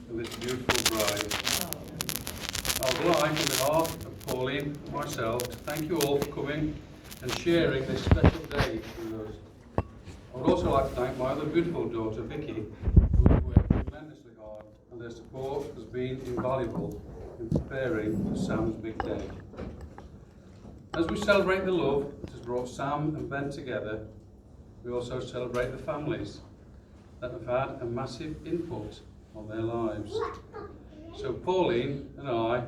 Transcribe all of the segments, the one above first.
of this beautiful bride. I would like, on behalf of Pauline and myself, to thank you all for coming and sharing this special day with us. I would also like to thank my other beautiful daughter, Vicky, who has worked tremendously hard, and their support has been invaluable in preparing for Sam's big day. As we celebrate the love that has brought Sam and Ben together, we also celebrate the families that have had a massive input on their lives. So Pauline and I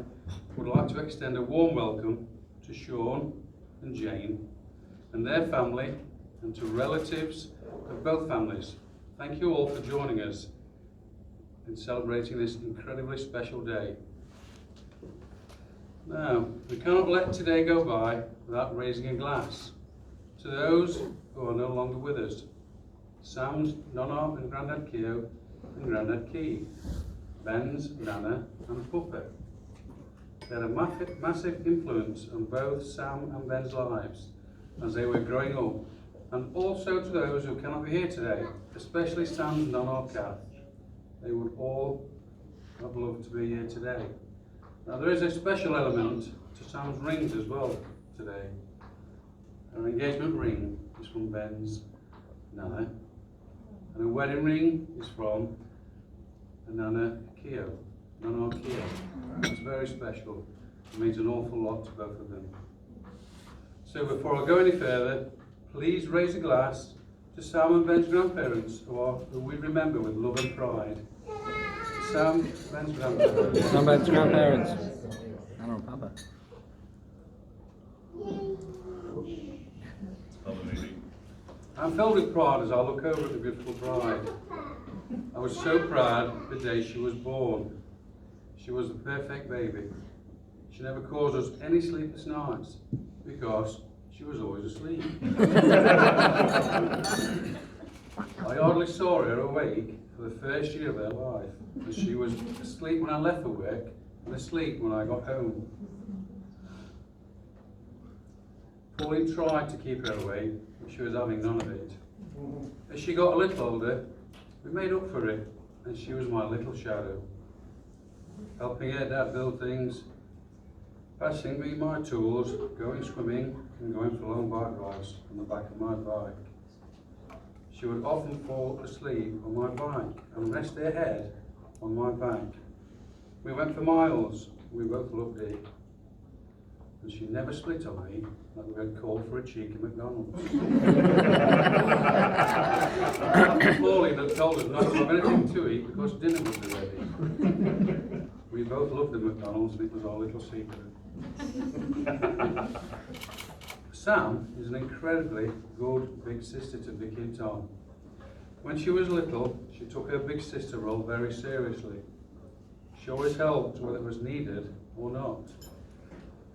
would like to extend a warm welcome to Sean and Jane and their family, and to relatives of both families. Thank you all for joining us in celebrating this incredibly special day. Now, we cannot let today go by without raising a glass to those who are no longer with us. Sam's Nonna and Grandad Keo and Grandad Key, Ben's Nana and Puppa. They had a massive influence on both Sam and Ben's lives as they were growing up, and also to those who cannot be here today, especially Sam's Nonna Kath. They would all have loved to be here today. Now there is a special element to Sam's rings as well today. Her engagement ring is from Ben's Nana, and her wedding ring is from Nana Keo. Nana Keo. It's very special. It means an awful lot to both of them. So before I go any further, please raise a glass to Sam and Ben's grandparents, who we remember with love and pride. Sam, Ben's grandparents. Sam, Ben's grandparents. Nana and Papa. I'm filled with pride as I look over at the beautiful bride. I was so proud the day she was born. She was the perfect baby. She never caused us any sleepless nights because she was always asleep. I hardly saw her awake for the first year of her life, and she was asleep when I left for work and asleep when I got home. Pauline tried to keep her awake, but she was having none of it. As she got a little older, we made up for it, and she was my little shadow, helping her dad build things, passing me my tools, going swimming, and going for long bike rides on the back of my bike. She would often fall asleep on my bike and rest her head on my back. We went for miles, we both loved it, and she never split on me like we had called for a cheeky McDonald's. Pauline had told us not to have anything to eat because dinner would be ready. We both loved the McDonald's, and it was our little secret. Sam is an incredibly good big sister to Vicky and Tom. When she was little, she took her big sister role very seriously. She always helped whether it was needed or not.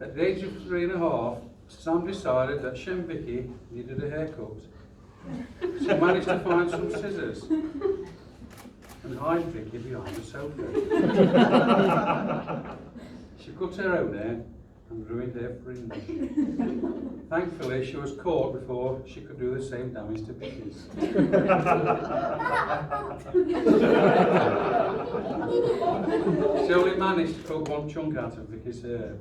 At the age of 3.5, Sam decided that she and Vicky needed a haircut. She managed to find some scissors and hide Vicky behind the sofa. She cut her own hair and ruined her fringe. Thankfully, she was caught before she could do the same damage to Vicky's. She only managed to cut one chunk out of Vicky's hair.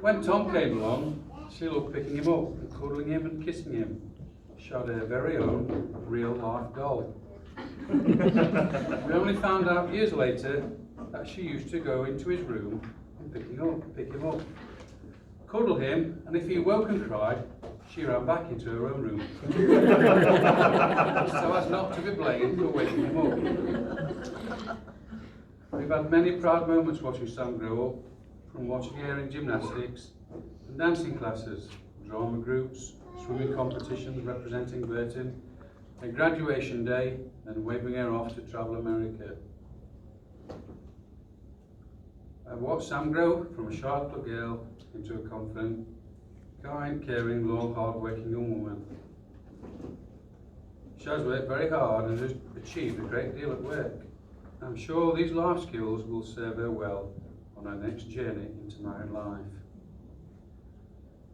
When Tom came along, she loved picking him up and cuddling him and kissing him. She had her very own real-life doll. We only found out years later that she used to go into his room and pick him up, cuddle him, and if he woke and cried, she ran back into her own room. So as not to be blamed for waking him up. We've had many proud moments watching Sam grow up, from watching her in gymnastics and dancing classes, drama groups, swimming competitions representing Burton, a graduation day, and waving her off to travel America. I've watched Sam grow from a shy little girl into a confident, kind, caring, loyal, hard-working young woman. She has worked very hard and has achieved a great deal at work. I'm sure these life skills will serve her well on our next journey into married life.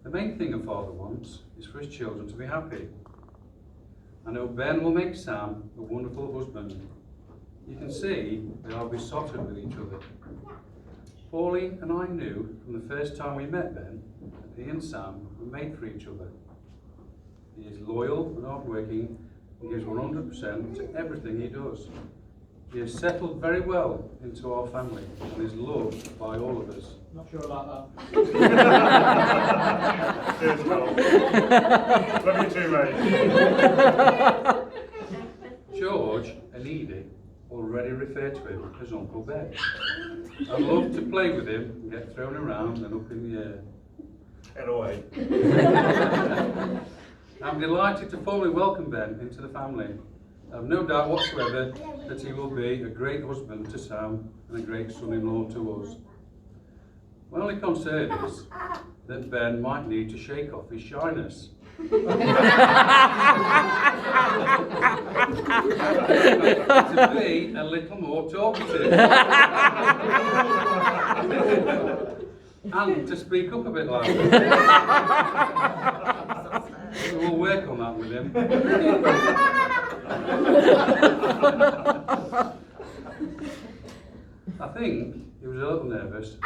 The main thing a father wants is for his children to be happy. I know Ben will make Sam a wonderful husband. You can see they are besotted with each other. Pauline and I knew from the first time we met Ben that he and Sam were made for each other. He is loyal and hardworking and gives 100% to everything he does. He has settled very well into our family and is loved by all of us. Not sure about that. Cheers, Carl. Love you too, mate. George and Edie already refer to him as Uncle Ben. I love to play with him and get thrown around and up in the air. In a way. I'm delighted to formally welcome Ben into the family. I have no doubt whatsoever that he will be a great husband to Sam and a great son-in-law to us. My only concern is that Ben might need to shake off his shyness. To be a little more talkative. And to speak up a bit louder. We'll work on that with him. I think he was a little nervous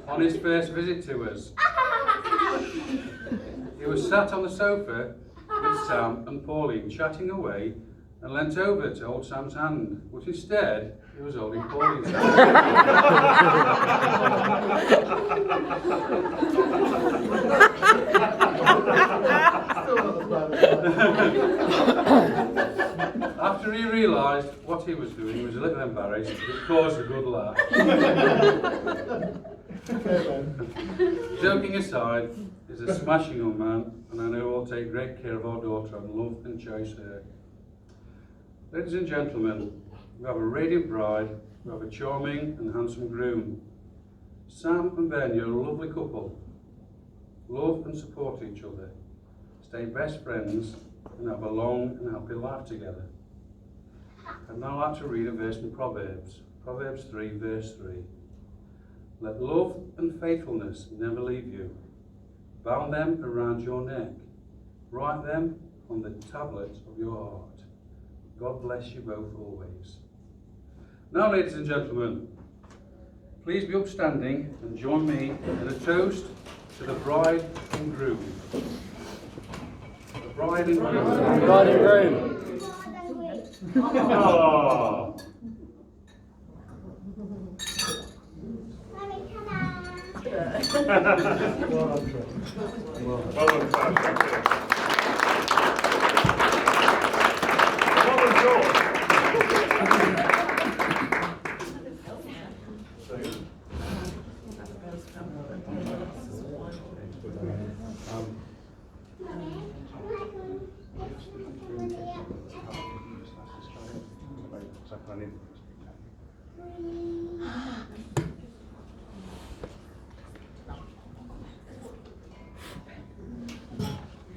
on his first visit to us. He was sat on the sofa with Sam and Pauline chatting away and leant over to hold Sam's hand, but instead he was holding Pauline's hand. After he realised what he was doing, he was a little embarrassed. It caused a good laugh. Joking aside, he's a smashing young man, and I know he'll take great care of our daughter and love and cherish her. Ladies and gentlemen, we have a radiant bride, we have a charming and handsome groom. Sam and Ben, you're a lovely couple. Love and support each other. Stay best friends and have a long and happy life together. I'd now like to read a verse from Proverbs. Proverbs 3, verse 3. Let love and faithfulness never leave you. Bound them around your neck. Write them on the tablet of your heart. God bless you both always. Now, ladies and gentlemen, please be upstanding and join me in a toast to the bride and groom. The bride and groom. Bride and groom. Oh. Well done, Sam. Thank you. Well done, George.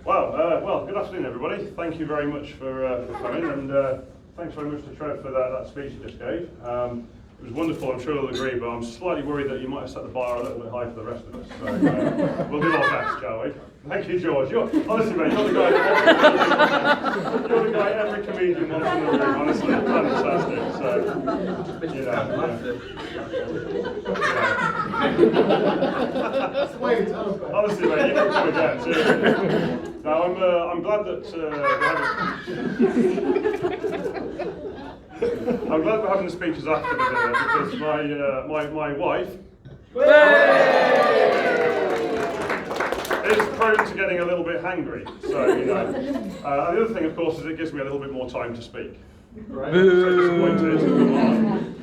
Well, good afternoon, everybody. Thank you very much for coming, and thanks very much to Trev for that speech you just gave. It was wonderful, I'm sure you'll agree, but I'm slightly worried that you might have set the bar a little bit high for the rest of us. So we'll do our best, shall we? Thank you, George. Honestly, mate, you're the guy every comedian wants in the room. Honestly, fantastic. So, you know. Honestly, mate, you can come again too. Now, I'm glad that I'm glad we're having the speeches after the dinner because my wife is prone to getting a little bit hangry. So, you know. The other thing, of course, is it gives me a little bit more time to speak. Right? So disappointed.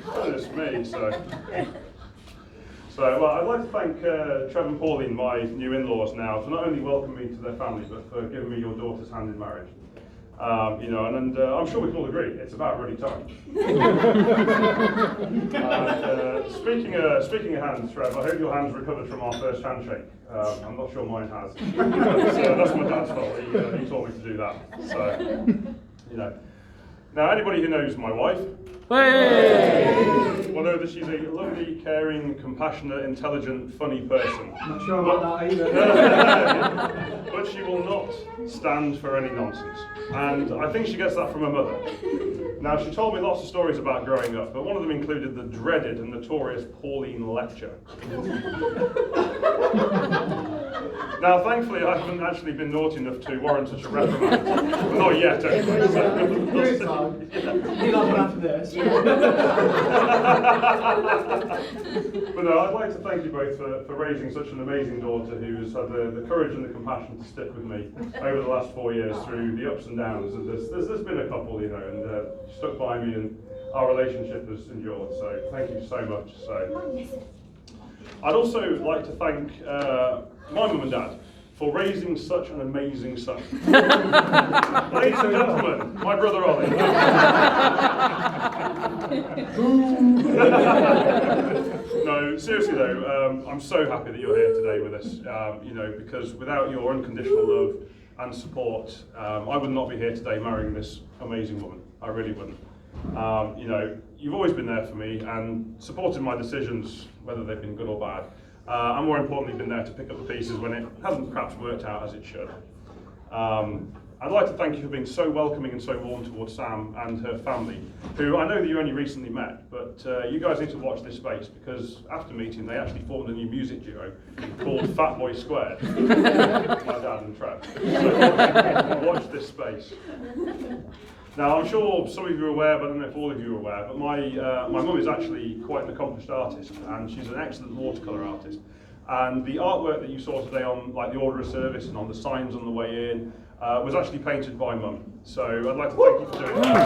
Oh, it's me. So, well, I'd like to thank Trev and Pauline, my new in-laws now, for not only welcoming me to their family, but for giving me your daughter's hand in marriage. You know, and I'm sure we can all agree, it's about ready time. Speaking of hands, Trev, I hope your hands recovered from our first handshake. I'm not sure mine has. But, that's my dad's fault. He taught me to do that. So, you know. Now, anybody who knows my wife Hey! will know that she's a lovely, caring, compassionate, intelligent, funny person. Not sure about that either. But she will not stand for any nonsense. And I think she gets that from her mother. Now, she told me lots of stories about growing up, but one of them included the dreaded and notorious Pauline lecture. Now, thankfully, I haven't actually been naughty enough to warrant such a reprimand. Well, not yet, anyway. Good time. You'll have one after this. But no, I'd like to thank you both for raising such an amazing daughter who's had the courage and the compassion to stick with me over the last 4 years through the ups and downs. And there's been a couple, you know, and stuck by me, and our relationship has endured. So thank you so much. So I'd also like to thank my mum and dad for raising such an amazing son. Ladies and gentlemen, my brother Ollie. No, seriously though, I'm so happy that you're here today with us, you know, because without your unconditional love and support, I would not be here today marrying this amazing woman. I really wouldn't. You know, you've always been there for me and supported my decisions, whether they've been good or bad. And more importantly, been there to pick up the pieces when it hasn't perhaps worked out as it should. I'd like to thank you for being so welcoming and so warm towards Sam and her family, who I know that you only recently met, but you guys need to watch this space, because after meeting they actually formed a new music duo called Fat Boy Squared, my dad and Trev. So watch this space. Now, I'm sure some of you are aware, but I don't know if all of you are aware, but my mum is actually quite an accomplished artist, and she's an excellent watercolour artist. And the artwork that you saw today on like the order of service and on the signs on the way in was actually painted by Mum. So I'd like to thank you for doing that.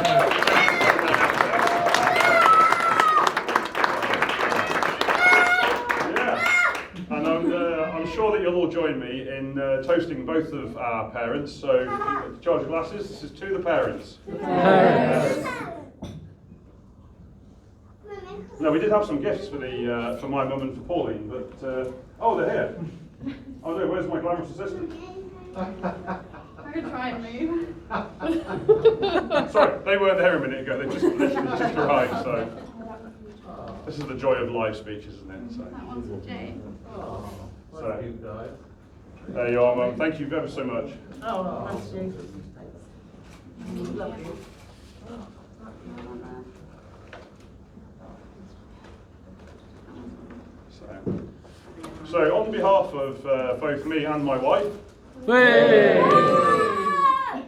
Yeah, and I'm sure that you'll all join me in toasting both of our parents. So charge your glasses. This is to the parents. No, we did have some gifts for my mum and for Pauline, but oh, they're here. Oh no, where's my glamorous assistant? I could try and move. Sorry, they weren't there a minute ago. They just literally just arrived. So this is the joy of live speech, isn't it? So, That one's for Jay. so there you are, Mum. Thank you ever so much. Oh, that's you. Love you. So on behalf of both me and my wife, Hey!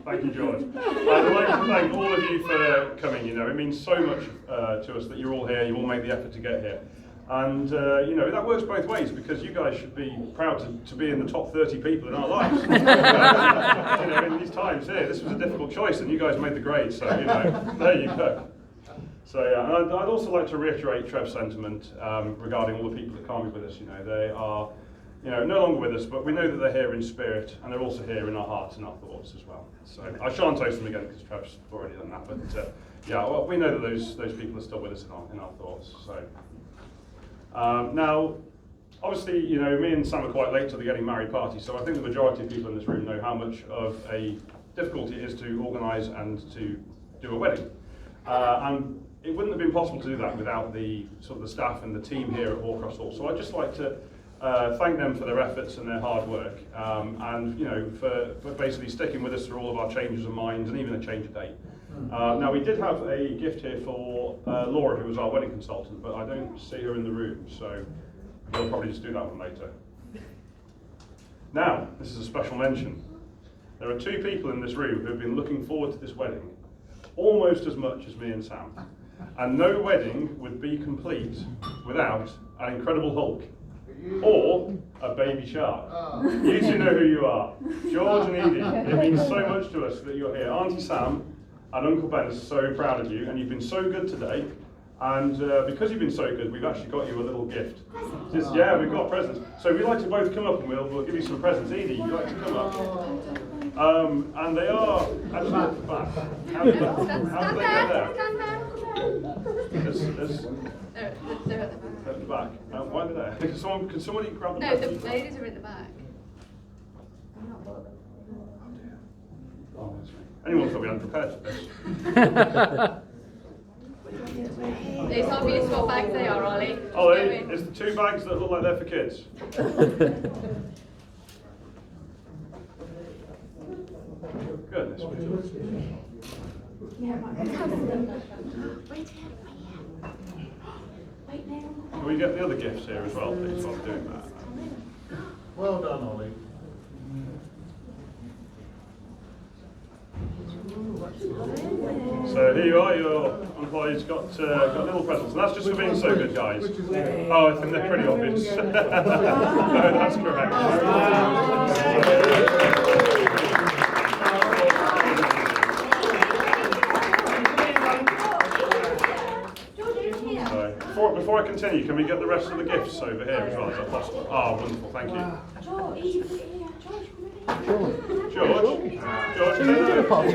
thank you, George. I'd like to thank all of you for coming. You know, it means so much to us that you're all here. You all made the effort to get here, and you know that works both ways, because you guys should be proud to be in the top 30 people in our lives. You know, in these times here, this was a difficult choice, and you guys made the grade. So you know, there you go. So yeah, and I'd also like to reiterate Trev's sentiment regarding all the people that can't be with us. You know, they are, you know, no longer with us, but we know that they're here in spirit, and they're also here in our hearts and our thoughts as well. So I shan't toast them again because Trev's already done that. But yeah, well, we know that those people are still with us in our thoughts. So now, obviously, you know, me and Sam are quite late to the getting married party, so I think the majority of people in this room know how much of a difficulty it is to organise and to do a wedding. And it wouldn't have been possible to do that without the sort of the staff and the team here at Hawcross Hall. So I'd just like to thank them for their efforts and their hard work, and you know, for basically sticking with us through all of our changes of minds and even a change of date. Now we did have a gift here for Laura, who was our wedding consultant, but I don't see her in the room, so we'll probably just do that one later. Now, this is a special mention. There are two people in this room who have been looking forward to this wedding almost as much as me and Sam. And no wedding would be complete without an Incredible Hulk or a baby shark. You two know who you are. George and Edie, it means so much to us that you're here. Auntie Sam and Uncle Ben are so proud of you, and you've been so good today. And because you've been so good, we've actually got you a little gift. Yeah, we've got presents. So we'd like to both come up and we'll give you some presents. Edie, you'd like to come up? And they are actually at the back. How did they get there? Stand there. They're at the back. At the back. Why are they there? Can somebody grab the No, the presents? ladies are in the back. Oh, that's right. Anyone could be unprepared for this. It's obvious what bags they are, Ollie. Ollie, Go in. it's the 2 bags that look like they're for kids. Goodness me. Can we get the other gifts here as well, please, while we're doing that? Well done, Ollie. So here you are, your Uncle got little presents. And that's just for being so good, guys. Oh, I think they're pretty obvious. No, that's correct. Before I continue, can we get the rest of the gifts over here as well? Is that possible? Oh, wonderful, thank you. George, can you do a party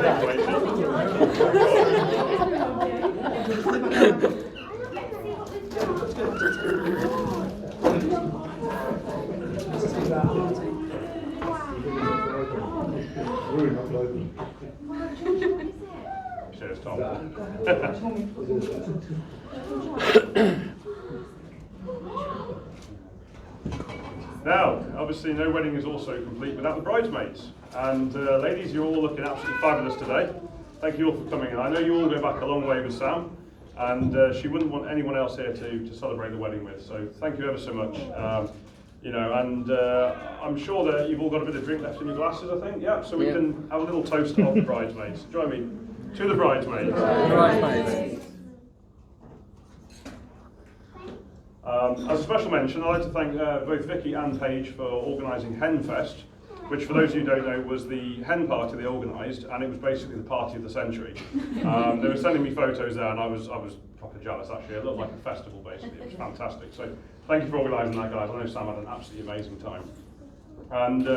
Cheers, Tom. Now, obviously no wedding is also complete without the bridesmaids. And ladies, you're all looking absolutely fabulous today. Thank you all for coming. And I know you all go back a long way with Sam, and she wouldn't want anyone else here to celebrate the wedding with. So thank you ever so much. You know, and I'm sure that you've all got a bit of drink left in your glasses, I think. Yeah, so we can have a little toast of the bridesmaids. Join me. To the bridesmaids. Bridesmaids. As a special mention, I'd like to thank both Vicky and Paige for organising Henfest, which for those of you who don't know was the hen party they organised, and it was basically the party of the century. They were sending me photos there, and I was proper jealous actually. It looked like a festival basically. It was fantastic. So thank you for organising that, guys. I know Sam had an absolutely amazing time. And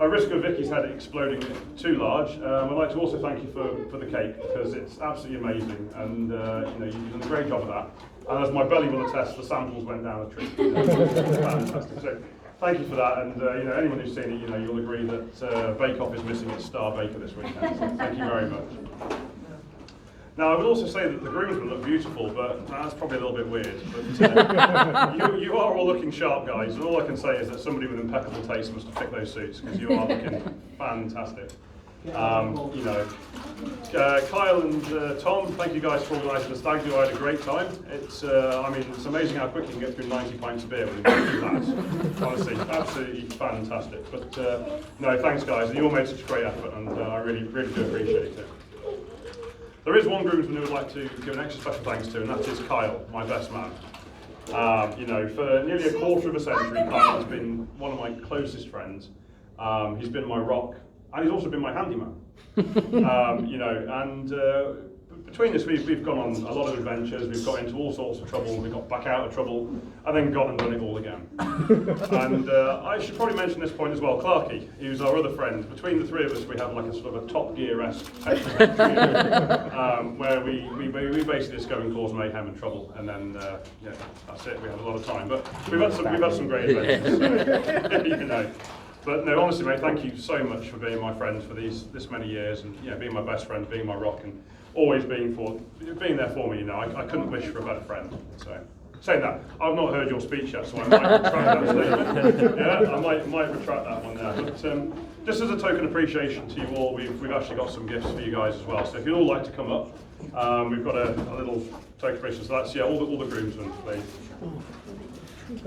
at risk of Vicky's head exploding too large, I'd like to also thank you for the cake, because it's absolutely amazing, and you know, you've done a great job of that. And as my belly will attest, the samples went down a treat. Fantastic. So thank you for that, and you know, anyone who's seen it, you know, you'll agree that Bake Off is missing its star baker this weekend. So thank you very much. Now, I would also say that the groomsmen look beautiful, but that's probably a little bit weird. But you are all looking sharp, guys, and all I can say is that somebody with impeccable taste must have picked those suits, because you are looking fantastic. You know, Kyle and Tom, thank you guys for organising the stag do. I had a great time. It's, I mean, it's amazing how quickly you can get through 90 pints of beer when you do that. Honestly, absolutely fantastic. But no, thanks guys. You all made such a great effort, and I really do appreciate it. There is one groomsman who would like to give an extra special thanks to, and that is Kyle, my best man. You know, for nearly a quarter of a century, Kyle has been one of my closest friends. He's been my rock, and he's also been my handyman. You know, and between us, we've gone on a lot of adventures. We've got into all sorts of trouble. We got back out of trouble, and then gone and done it all again. And I should probably mention this point as well. Clarky, who's our other friend. Between the three of us, we have like a sort of a Top Gear-esque where we basically just go and cause mayhem and trouble, and then yeah, that's it. We have a lot of time, but we've had some great adventures. So, you know. But no, honestly, mate, thank you so much for being my friend for this many years, and you know, being my best friend, being my rock, and always being there for me. You know, I couldn't wish for a better friend. So, saying that, I've not heard your speech yet, so I might retract that statement. Yeah, I might retract that one there. But just as a token of appreciation to you all, we've actually got some gifts for you guys as well. So if you'd all like to come up, we've got a little token of appreciation. So that's all the groomsmen, please. Yeah.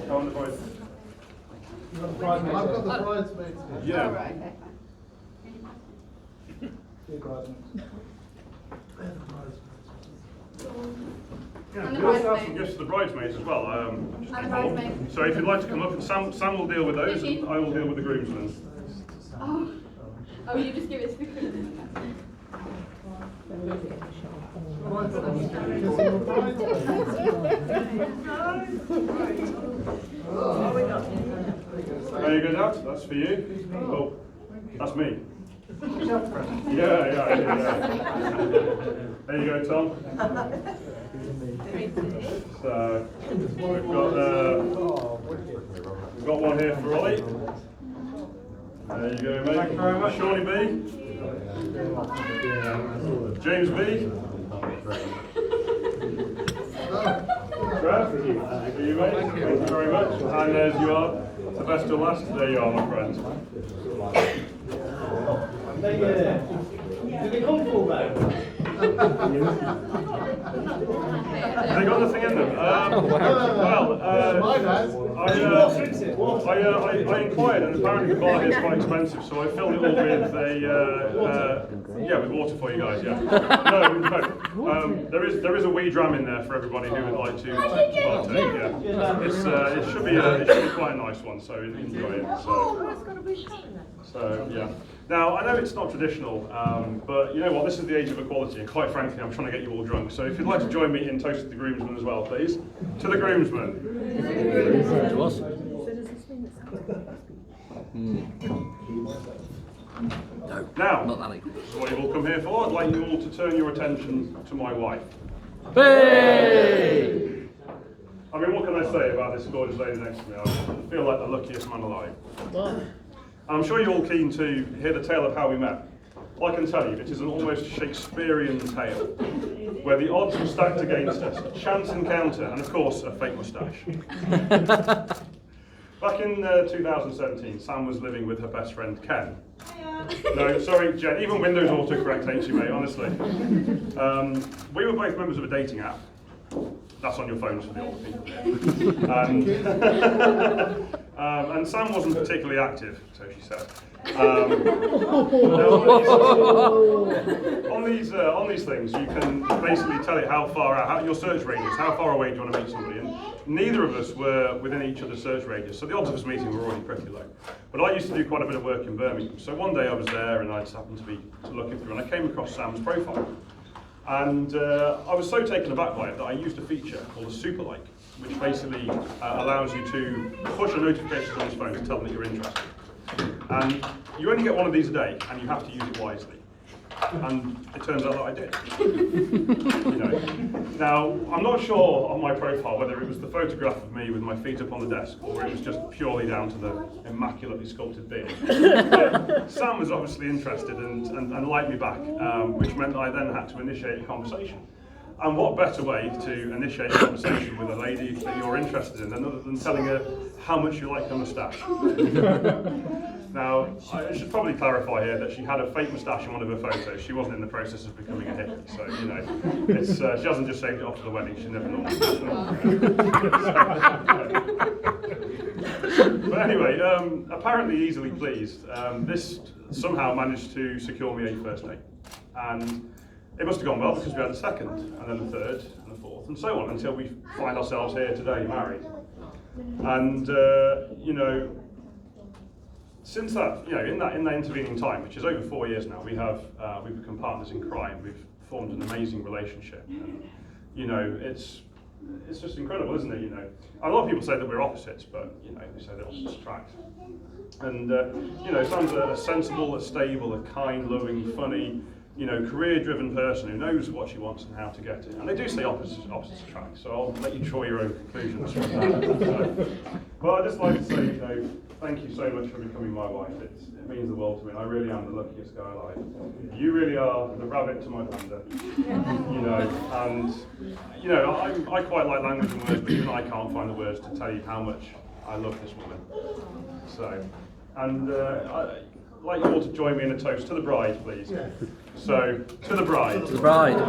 Go on the boys. I've got the bridesmaids. Yeah. Oh, right, okay. Yeah, we also have some gifts for the bridesmaids as well. And the bridesmaids. So if you'd like to come up, and Sam will deal with those, and I will deal with the groomsmen. Oh, you just give it to me. There you go, Dad. That's for you. Oh, that's me. Yeah. There you go, Tom. So we've got We've got one here for Ollie. There you go, mate. Thank you very much. Shawnee B. James B. Trev, for you, mate. Thank you very much. And as you are, the best till last. There you are, my friend. Did they come full though? They got nothing in them. I inquired, and apparently the bar here is quite expensive, so I filled it all with with water for you guys. Yeah. No. There is a wee dram in there for everybody who would like to partake. Yeah. It should be quite a nice one, so enjoy it. So yeah. Now, I know it's not traditional, but you know what, this is the age of equality, and quite frankly, I'm trying to get you all drunk. So if you'd like to join me in toast to the groomsmen as well, please. To the groomsmen. To us. Now, Not that equal. this is what you've all come here for. I'd like you all to turn your attention to my wife. Hey! I mean, what can I say about this gorgeous lady next to me? I feel like the luckiest man alive. I'm sure you're all keen to hear the tale of how we met. Well, I can tell you, it is an almost Shakespearean tale, where the odds were stacked against us, a chance encounter, and of course, a fake moustache. Back in 2017, Sam was living with her best friend, Ken. No, sorry, Jen, even Windows autocorrect ain't you, mate, honestly. We were both members of a dating app. That's on your phones for the older people. And Sam wasn't particularly active, so she said. On these things, you can basically tell it how far out, your search radius, how far away do you want to meet somebody. And neither of us were within each other's search radius, so the odds of us meeting were already pretty low. But I used to do quite a bit of work in Birmingham, so one day I was there and I just happened to be looking through, and I came across Sam's profile. And I was so taken aback by it that I used a feature called a super like, which basically allows you to push a notification on his phone to tell them that you're interested. And you only get one of these a day, and you have to use it wisely. And it turns out that I did. You know. Now, I'm not sure on my profile whether it was the photograph of me with my feet up on the desk, or it was just purely down to the immaculately sculpted beard. But Sam was obviously interested and liked me back, which meant that I then had to initiate a conversation. And what better way to initiate a conversation with a lady that you're interested in other than telling her how much you like her moustache? Now, I should probably clarify here that she had a fake moustache in one of her photos. She wasn't in the process of becoming a hippie, so you know, it's she hasn't just saved it off for the wedding. She never normally does. But anyway, apparently easily pleased, this somehow managed to secure me a first date, and it must have gone well because we had a second, and then a third, and a fourth, and so on until we find ourselves here today, married. And you know. Since that, you know, in that intervening time, which is over 4 years now, we've become partners in crime. We've formed an amazing relationship, and you know, it's just incredible, isn't it? You know, a lot of people say that we're opposites, but you know, they say that opposites attract. And you know, Sam's a sensible, a stable, a kind, loving, funny, you know, career-driven person who knows what she wants and how to get it. And they do say opposites attract, so I'll let you draw your own conclusions from that. But I'd just like to say, you know, thank you so much for becoming my wife. It means the world to me. I really am the luckiest guy alive. You really are the rabbit to my panda. You know, and you know, I quite like language and words, but even I can't find the words to tell you how much I love this woman. So, and I'd like you all to join me in a toast to the bride, please. Yeah. So, to the bride. To the bride.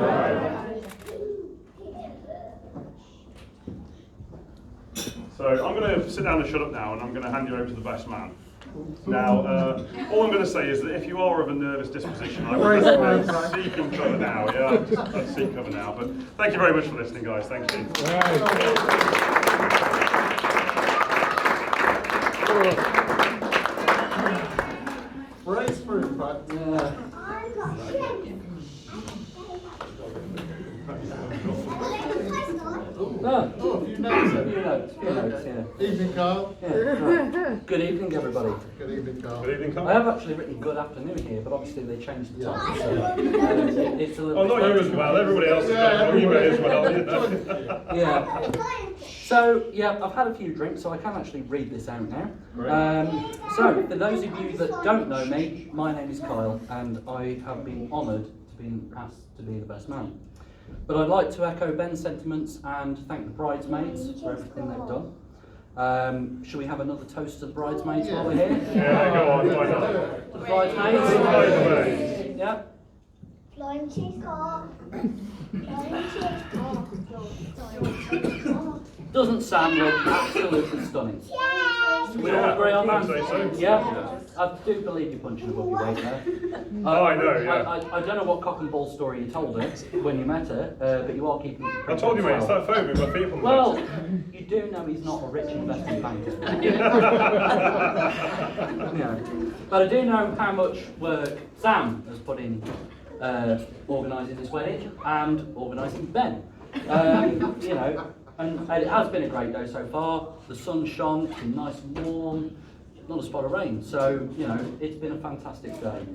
So I'm going to sit down and shut up now, and I'm going to hand you over to the best man. Now, all I'm going to say is that if you are of a nervous disposition, I would recommend seeking cover now. Yeah, just seek cover now. But thank you very much for listening, guys. Thank you. Brace for it, but oh, you noticed it. Evening, Carl. Good evening, everybody. Good evening, Carl. Good evening, Carl. I have actually written good afternoon here, but obviously they changed the time. So, it's a little Oh, not you as well. Everybody else has got it. You may as well. Yeah. So, yeah, I've had a few drinks, so I can actually read this out now. So, for those of you that don't know me, my name is Kyle, and I have been honoured to be asked to be the best man. But I'd like to echo Ben's sentiments and thank the bridesmaids for everything they've done. Should we have another toast to the bridesmaids while we're here? Yeah, go on, why not? The bridesmaids? Bridesmaids. Yeah. Flying cheese car. Flying cheese car. Doesn't Sam look absolutely stunning? Yes! We all agree on that? I'd say so. Yeah? I do believe you're punching above your weight there. Oh, I know, yeah. I don't know what cock and ball story you told her when you met her, but you are keeping it I told you, mate, it's that phone with my feet on the Well, desk. you do know he's not a rich investment banker. Yeah. But I do know how much work Sam has put in organising this wedding and organising Ben. You know, and it has been a great day so far. The sun shone, it's been nice and warm, not a spot of rain. So, you know, it's been a fantastic day.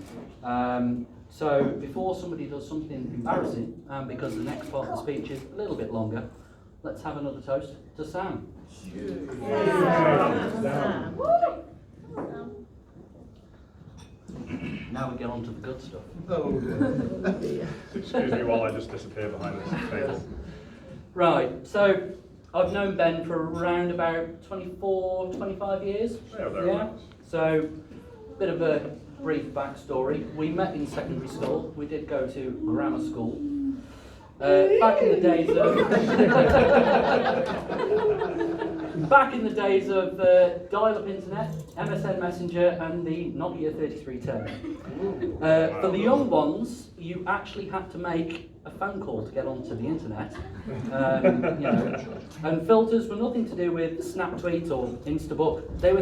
So before somebody does something embarrassing, because the next part of the speech is a little bit longer, let's have another toast to Sam. Now we get on to the good stuff. Excuse me while I just disappear behind this table. Right, so I've known Ben for around about 24, 25 years. Yeah, there. So, bit of a brief backstory. We met in secondary school. We did go to grammar school. Back in the days of dial-up internet, MSN Messenger, and the Nokia 3310. For the young ones, you actually had to make a phone call to get onto the internet. You know, and filters were nothing to do with SnapTweet or Instabook. They were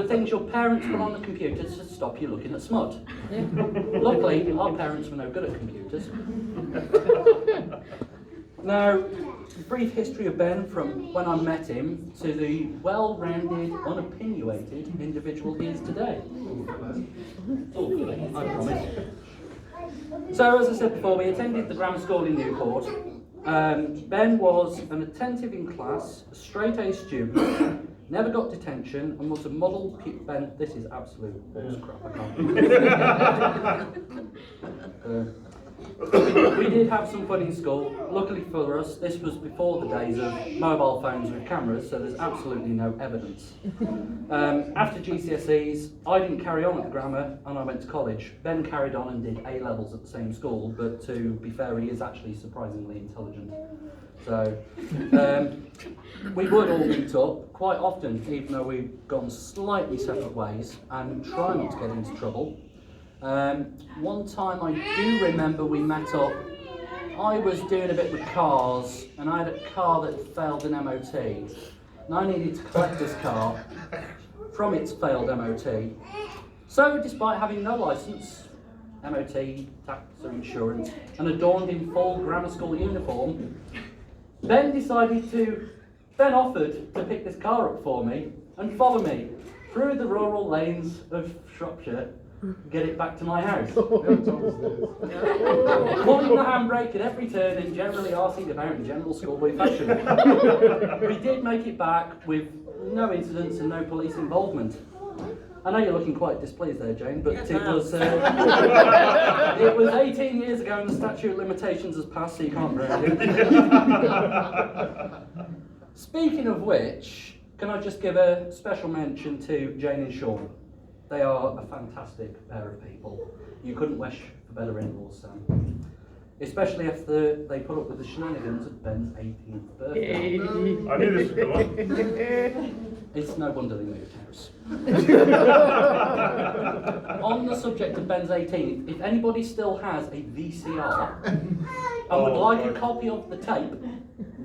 things your parents put on the computer to stop you looking at smut. Luckily, our parents were no good at computers. Now, brief history of Ben from when I met him to the well-rounded, unopinionated individual he is today. I promise. So, as I said before, we attended the grammar school in Newport. Ben was an attentive in class, a straight-A student, never got detention, and was a model Ben, this is absolute crap, I can't. We did have some fun in school. Luckily for us, this was before the days of mobile phones with cameras, so there's absolutely no evidence. After GCSEs, I didn't carry on at the grammar and I went to college. Ben carried on and did A-levels at the same school, but to be fair, he is actually surprisingly intelligent. So, we would all meet up quite often, even though we've gone slightly separate ways, and try not to get into trouble. One time I do remember we met up. I was doing a bit with cars, and I had a car that failed an MOT. And I needed to collect this car from its failed MOT. So, despite having no licence, MOT, tax or insurance, and adorned in full grammar school uniform, Ben offered to pick this car up for me and follow me through the rural lanes of Shropshire, get it back to my house. Pulling the handbrake at every turn and generally arsing about in general schoolboy fashion. We did make it back with no incidents and no police involvement. I know you're looking quite displeased there, Jane, but it was 18 years ago and the statute of limitations has passed, so you can't brand it. Speaking of which, can I just give a special mention to Jane and Sean? They are a fantastic pair of people. You couldn't wish for better in-laws, Sam. Especially after they put up with the shenanigans at Ben's 18th birthday. I knew this would come on. It's no wonder they moved house. On the subject of Ben's 18th, if anybody still has a VCR and would like a copy of the tape,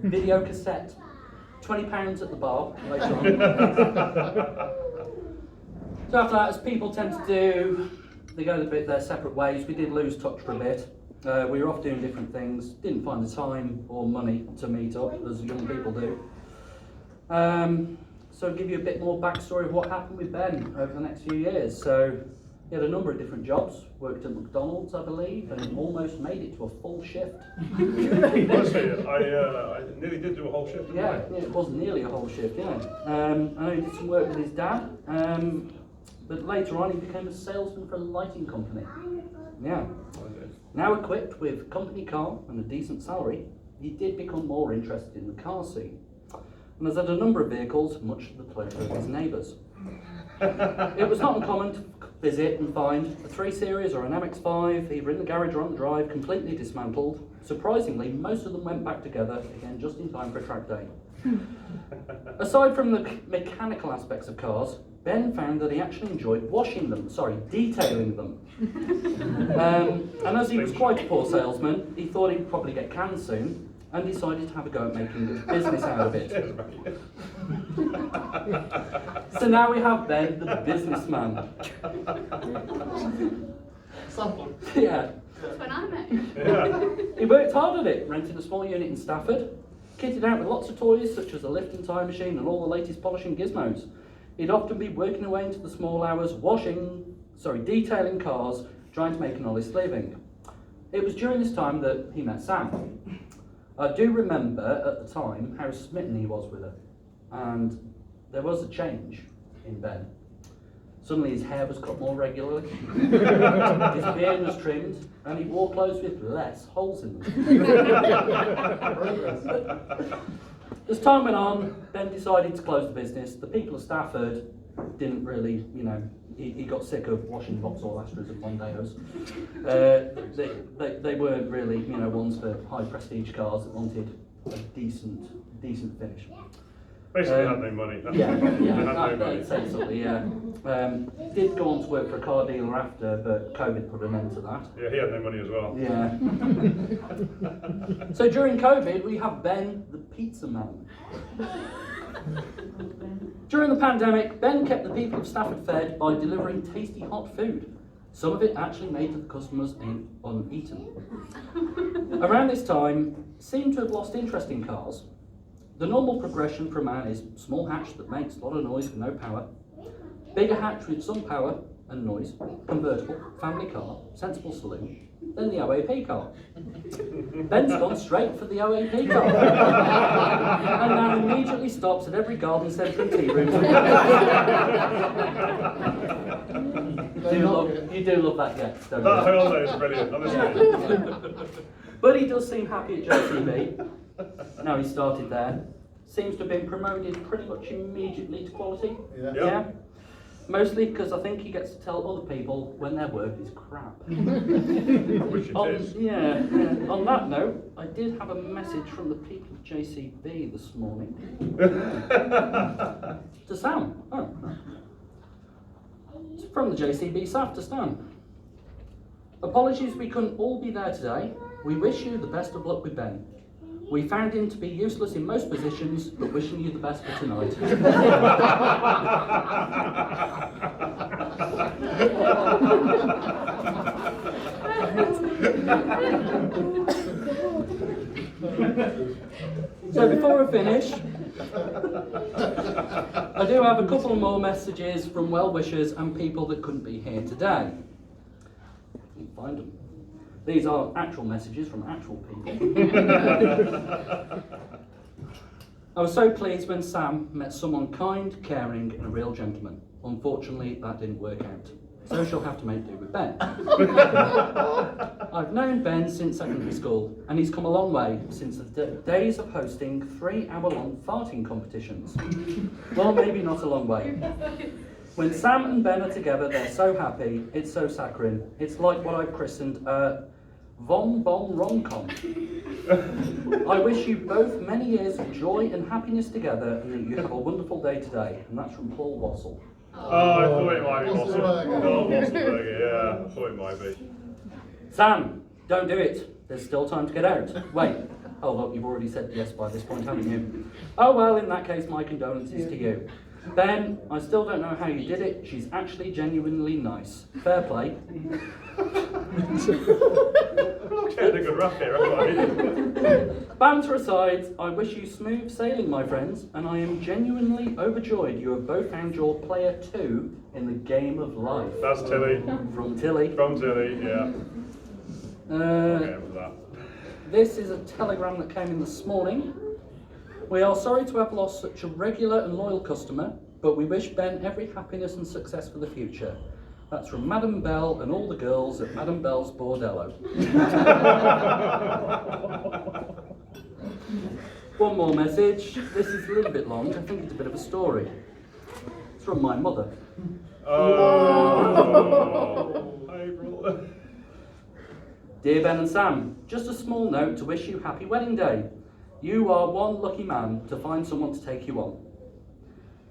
video cassette, £20 at the bar later on. So after that, as people tend to do, they go their separate ways. We did lose touch for a bit. We were off doing different things, didn't find the time or money to meet up, as young people do. So I'll give you a bit more backstory of what happened with Ben over the next few years. So He had a number of different jobs, worked at McDonald's, I believe, and almost made it to a full shift. Honestly, I nearly did do a whole shift. Yeah, it was nearly a whole shift, yeah. I know he did some work with his dad, but later on he became a salesman for a lighting company. Yeah. Now equipped with company car and a decent salary, he did become more interested in the car scene, and has had a number of vehicles, much to the pleasure of his neighbours. It was not uncommon to visit and find a 3 Series or an MX-5 either in the garage or on the drive, completely dismantled. Surprisingly, most of them went back together, again just in time for a track day. Aside from the mechanical aspects of cars, Ben found that he actually enjoyed detailing them. And as he was quite a poor salesman, he thought he'd probably get canned soon, and decided to have a go at making a business out of it. So now we have Ben, the businessman. Sample. Yeah. That's when I met him. Yeah. He worked hard at it, rented a small unit in Stafford, kitted out with lots of toys such as a lift and tie machine and all the latest polishing gizmos. He'd often be working away into the small hours, detailing cars, trying to make an honest living. It was during this time that he met Sam. I do remember at the time how smitten he was with her, and there was a change in Ben. Suddenly his hair was cut more regularly, his beard was trimmed, and he wore clothes with less holes in them. As time went on, Ben decided to close the business. The people of Stafford didn't really, he got sick of washing Vauxhall Astras and Mondeos. They weren't really, ones for high prestige cars that wanted a decent finish. Basically, had no money. Had no money. Essentially, yeah. Did go on to work for a car dealer after, but COVID put an end to that. Yeah, he had no money as well. Yeah. So during COVID, we have Ben, the pizza man. During the pandemic, Ben kept the people of Stafford fed by delivering tasty hot food. Some of it actually made to the customers uneaten. Around this time, seemed to have lost interest in cars. The normal progression for a man is small hatch that makes a lot of noise with no power, bigger hatch with some power and noise, convertible, family car, sensible saloon, then the OAP car. Ben's gone straight for the OAP car. And now immediately stops at every garden centre and tea room. You do love that guest, don't you? That Hyundai is brilliant, honestly. But he does seem happy at JCB. Now he started there. Seems to have been promoted pretty much immediately to quality. Yeah. Mostly because I think he gets to tell other people when their work is crap. Which it is. Yeah. On that note, I did have a message from the people of JCB this morning. To Sam. Oh. It's from the JCB staff to Sam. Apologies we couldn't all be there today. We wish you the best of luck with Ben. We found him to be useless in most positions, but wishing you the best for tonight. So before I finish, I do have a couple more messages from well-wishers and people that couldn't be here today. Can't find them. These are actual messages from actual people. I was so pleased when Sam met someone kind, caring, and a real gentleman. Unfortunately, that didn't work out. So she'll have to make do with Ben. I've known Ben since secondary school, and he's come a long way since the days of hosting 3-hour-long farting competitions. Well, maybe not a long way. When Sam and Ben are together, they're so happy, it's so saccharine. It's like what I've christened a Vom Bom Rom-Com. I wish you both many years of joy and happiness together, and that you have a wonderful day today. And that's from Paul Wassell. Oh, I thought it might be Wassel. Oh, Wasselberger, yeah, I thought it might be. Sam, don't do it. There's still time to get out. Wait. Oh, look, you've already said yes by this point, haven't you? Oh, well, in that case, my condolences to you. Ben, I still don't know how you did it. She's actually genuinely nice. Fair play. I'm not getting a good rap here, am I? Banter aside, I wish you smooth sailing, my friends, and I am genuinely overjoyed you have both found your player 2 in the game of life. That's Tilly. From Tilly. From Tilly, yeah. Okay, with that. This is a telegram that came in this morning. We are sorry to have lost such a regular and loyal customer, but we wish Ben every happiness and success for the future. That's from Madam Bell and all the girls at Madam Bell's Bordello. One more message. This is a little bit long. I think it's a bit of a story. It's from my mother. Oh, April. Dear Ben and Sam, just a small note to wish you happy wedding day. You are one lucky man to find someone to take you on.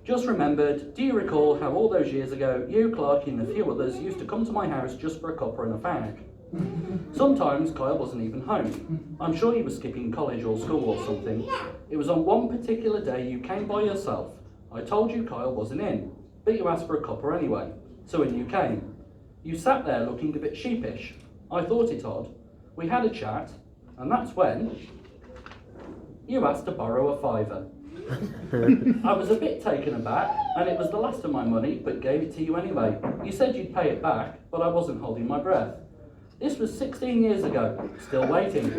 Just remembered, do you recall how all those years ago, you, Clark, and a few others used to come to my house just for a cuppa and a fag? Sometimes Kyle wasn't even home. I'm sure he was skipping college or school or something. It was on one particular day you came by yourself. I told you Kyle wasn't in, but you asked for a cuppa anyway. So in you came. You sat there looking a bit sheepish. I thought it odd. We had a chat, and that's when you asked to borrow a £5. I was a bit taken aback, and it was the last of my money, but gave it to you anyway. You said you'd pay it back, but I wasn't holding my breath. This was 16 years ago, still waiting.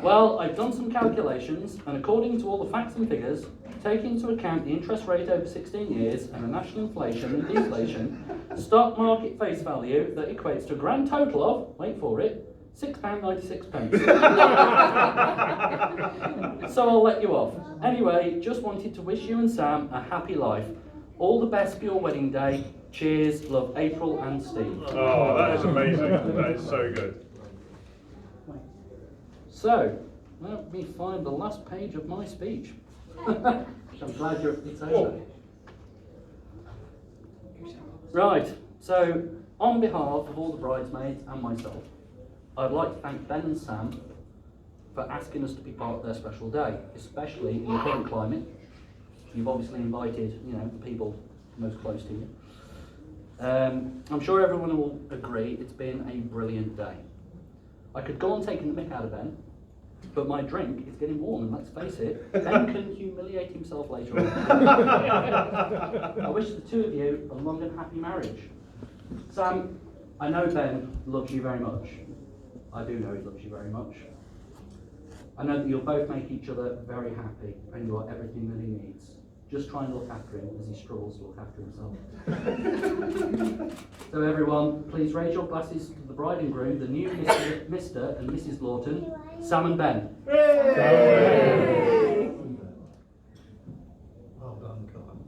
Well, I've done some calculations, and according to all the facts and figures, taking into account the interest rate over 16 years and the national inflation and deflation, stock market face value that equates to a grand total of, wait for it, £6.96. So I'll let you off. Anyway, just wanted to wish you and Sam a happy life. All the best for your wedding day. Cheers, love, April and Steve. Oh, that is amazing. That is so good. So, let me find the last page of my speech. I'm glad it's over. Right, so on behalf of all the bridesmaids and myself, I'd like to thank Ben and Sam for asking us to be part of their special day, especially in the current climate. You've obviously invited, the people most close to you. I'm sure everyone will agree it's been a brilliant day. I could go on taking the mick out of Ben, but my drink is getting warm, and let's face it, Ben can humiliate himself later on. I wish the two of you a long and happy marriage. Sam, I know Ben loves you very much. I do know he loves you very much. I know that you'll both make each other very happy, and you are everything that he needs. Just try and look after him as he struggles to look after himself. So everyone, please raise your glasses to the bride and groom, the new Mr. and Mrs. Lawton, Sam and Ben. Well done, Colin.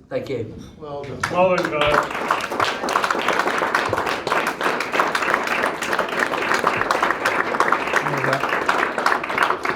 Thank you. Well done. Well done, guys.